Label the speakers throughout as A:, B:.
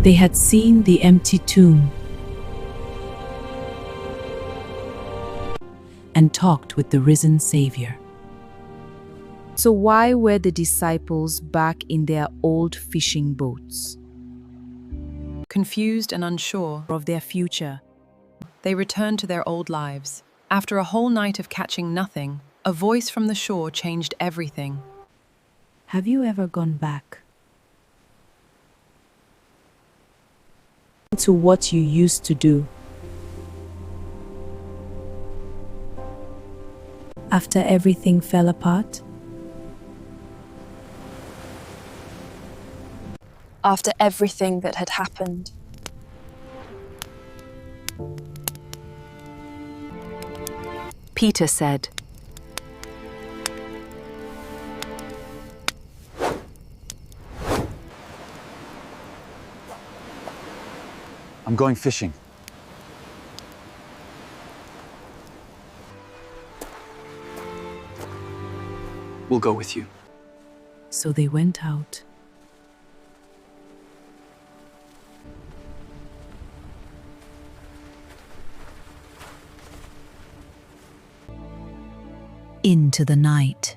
A: They had seen the empty tomb and talked with the risen Savior.
B: So why were the disciples back in their old fishing boats?
C: Confused and unsure
B: Of their future.
C: they returned to their old lives. After a whole night of catching nothing, a voice from the shore changed everything.
A: Have you ever gone back to what you used to do? After everything fell apart?
D: After everything that had happened.
C: Peter said,
E: I'm going fishing. We'll go with you.
A: So they went out. Into the night.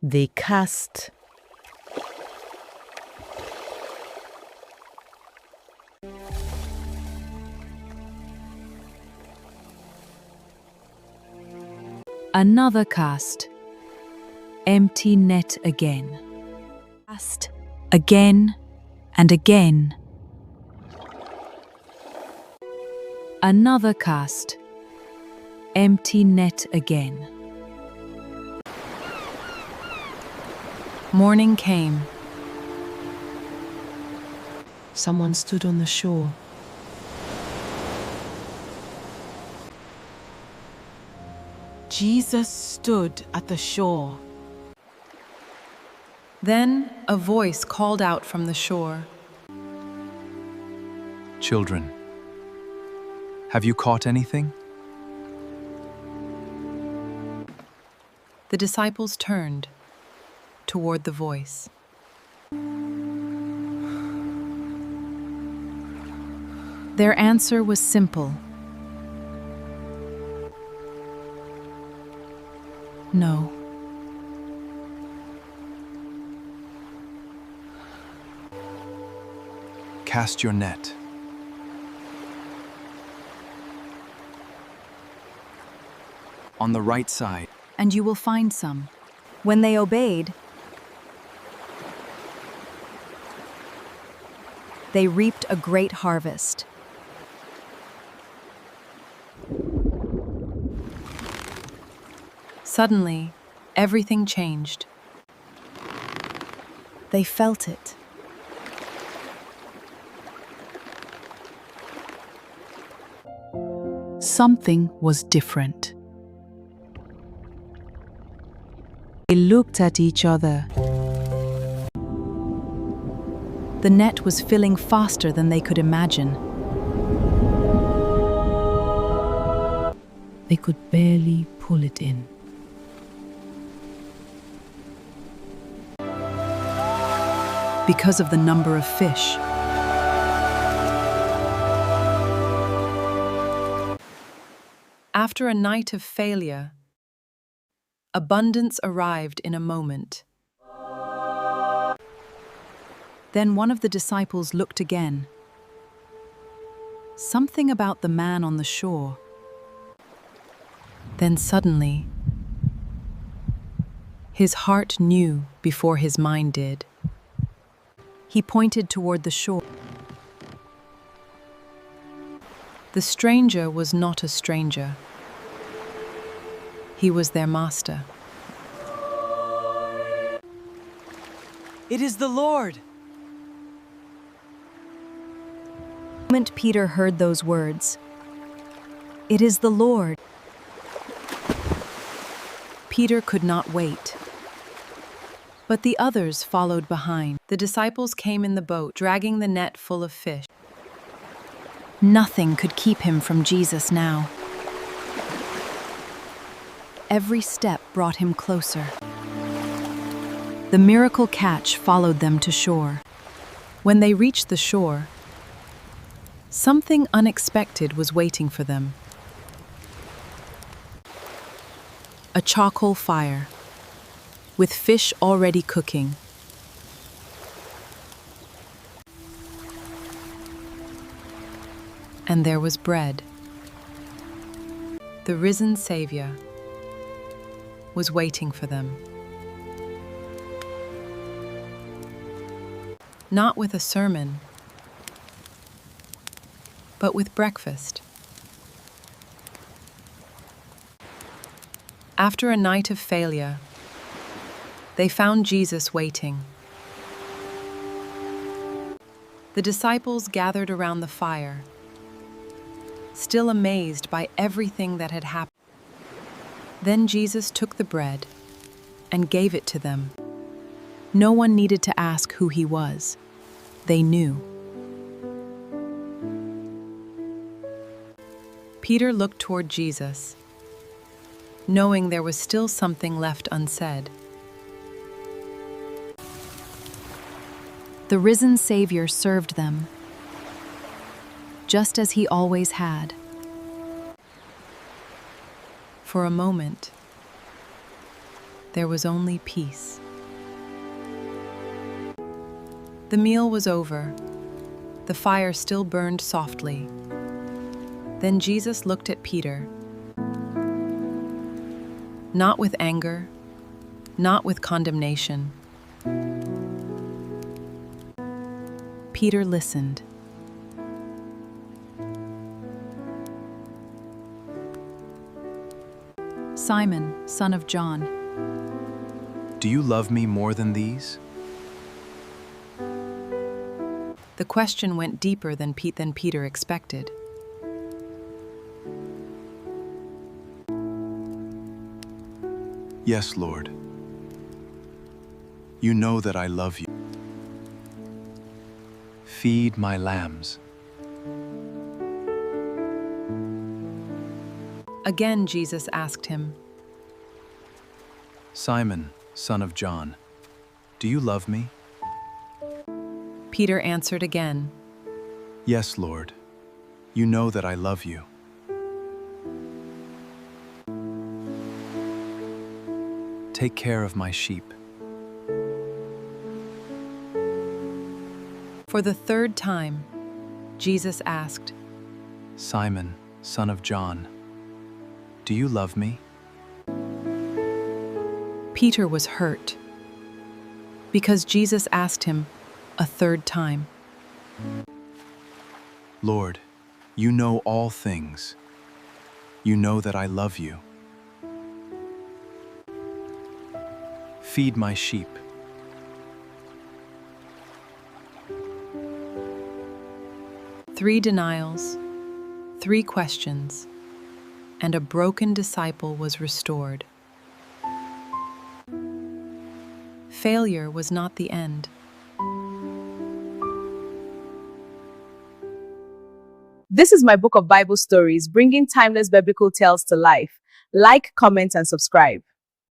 B: They cast
A: Another cast. Empty net again. Cast again and again. Another cast. Empty net again.
C: morning came.
B: Someone stood on the shore. Jesus stood at the shore.
C: Then a voice called out from the shore.
E: Children, have you caught anything?
C: The disciples turned toward the voice. Their answer was simple. No.
E: Cast your net. On the right side.
C: And you will find some. When they obeyed, they reaped a great harvest. Suddenly, everything changed. They felt it.
A: Something was different. They looked at each other.
C: The net was filling faster than they could imagine.
A: They could barely pull it in.
C: Because of the number of fish. After a night of failure, abundance arrived in a moment. Then one of the disciples looked again. Something about the man on the shore. Then suddenly, his heart knew before his mind did. He pointed toward the shore. The stranger was not a stranger. He was their master.
B: It is the Lord.
C: The moment Peter heard those words, "It is the Lord," Peter could not wait. But the others followed behind. The disciples came in the boat, dragging the net full of fish. Nothing could keep him from Jesus now. Every step brought him closer. The miracle catch followed them to shore. When they reached the shore, something unexpected was waiting for them. A charcoal fire, with fish already cooking. And there was bread. The risen Savior was waiting for them. Not with a sermon, but with breakfast. After a night of failure, they found Jesus waiting. The disciples gathered around the fire, still amazed by everything that had happened. Then Jesus took the bread and gave it to them. No one needed to ask who he was. They knew. Peter looked toward Jesus, knowing there was still something left unsaid. The risen Savior served them, just as he always had. For a moment, there was only peace. The meal was over. The fire still burned softly. Then Jesus looked at Peter, not with anger, not with condemnation. Peter listened. Simon, son of John,
E: Do you love me more than these?
C: the question went deeper than Peter expected.
E: Yes, Lord. You know that I love you. Feed my lambs.
C: Again, Jesus asked him,
E: Simon, son of John, do you love me?
C: Peter answered again,
E: Yes, Lord. You know that I love you. Take care of my sheep.
C: For the third time, Jesus asked,
E: Simon, son of John, do you love me?
C: Peter was hurt because Jesus asked him a third time.
E: Lord, you know all things. You know that I love you. Feed my sheep.
C: Three denials, 3 questions, and a broken disciple was restored. Failure was not the end.
B: This is my book of Bible stories, bringing timeless biblical tales to life. Like, comment, and subscribe.